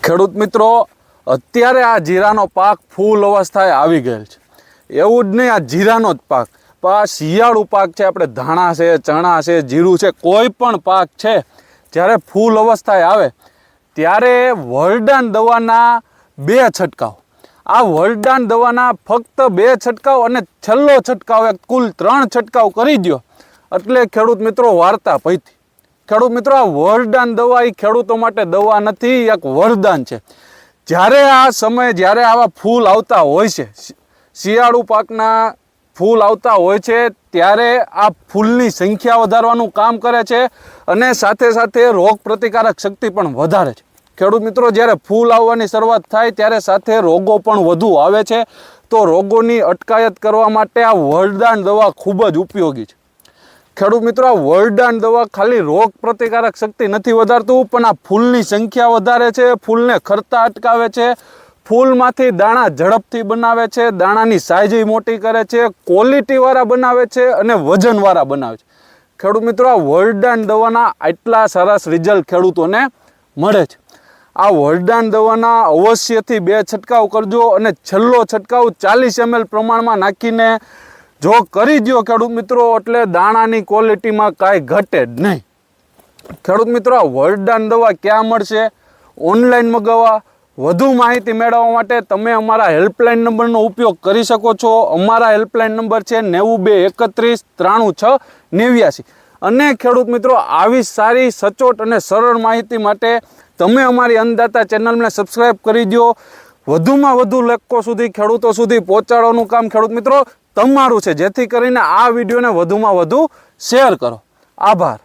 ખેડૂત મિત્રો, અત્યારે આ જીરાનો પાક ફૂલ અવસ્થાએ આવી ગયેલ છે. એવું જ નહીં, આ જીરાનો જ પાક આ શિયાળુ પાક છે. આપણે ધાણા છે, ચણા છે, જીરું છે, કોઈ પણ પાક છે જ્યારે ફૂલ અવસ્થાએ આવે ત્યારે વરદાન દવાના 2 છંટકાવ, આ વરદાન દવાના ફક્ત 2 છંટકાવ અને છેલ્લો છંટકાવ કુલ 3 છંટકાવ કરી દો એટલે ખેડૂત મિત્રો વાર્તા પૈતી. ખેડૂત મિત્રો, આ વરદાન દવા એ ખેડૂતો માટે દવા નથી, એક વરદાન છે. જ્યારે આ સમય, જ્યારે આવા ફૂલ આવતા હોય છે, શિયાળુ પાકના ફૂલ આવતા હોય છે, ત્યારે આ ફૂલની સંખ્યા વધારવાનું કામ કરે છે અને સાથે સાથે રોગ પ્રતિકારક શક્તિ પણ વધારે છે. ખેડૂત મિત્રો, જ્યારે ફૂલ આવવાની શરૂઆત થાય ત્યારે સાથે રોગો પણ વધુ આવે છે. તો રોગોની અટકાયત કરવા માટે આ વરદાન દવા ખૂબ જ ઉપયોગી છે. ખેડૂત મિત્રો, આ વરદાન દવા ખાલી રોગ પ્રતિકારક શક્તિ નથી વધારતું, પણ આ ફૂલની સંખ્યા વધારે છે, ફૂલને ખરતા અટકાવે છે, ફૂલમાંથી દાણા ઝડપથી બનાવે છે, દાણાની સાઈઝ મોટી કરે છે, ક્વોલિટીવાળા બનાવે છે અને વજનવાળા બનાવે છે. ખેડૂત મિત્રો, આ વરદાન દવાના આટલા સરસ રિઝલ્ટ ખેડૂતોને મળે છે. આ વરદાન દવાના અવશ્યથી 2 છંટકાવ કરજો અને છેલ્લો છંટકાવ 40 ml પ્રમાણમાં નાખીને જો કરી દો ખેડૂત મિત્રો, એટલે દાણાની ક્વોલિટીમાં કાંઈ ઘટે જ નહીં. ખેડૂત મિત્રો, આ વરદાન દવા ક્યાં મળશે? ઓનલાઈન મગાવવા. વધુ માહિતી મેળવવા માટે તમે અમારા હેલ્પલાઇન નંબરનો ઉપયોગ કરી શકો છો. અમારા હેલ્પલાઇન નંબર છે 9231 36 89. અને ખેડૂત મિત્રો, આવી સારી, સચોટ અને સરળ માહિતી માટે તમે અમારી અન્નદાતા ચેનલને સબસ્ક્રાઈબ કરી દો. વધુમાં વધુ લોકો સુધી, ખેડૂતો સુધી પહોંચાડવાનું કામ ખેડૂત મિત્રો તમારું છે, જેથી કરીને આ વિડીયોને વધુમાં વધુ શેર કરો. આભાર.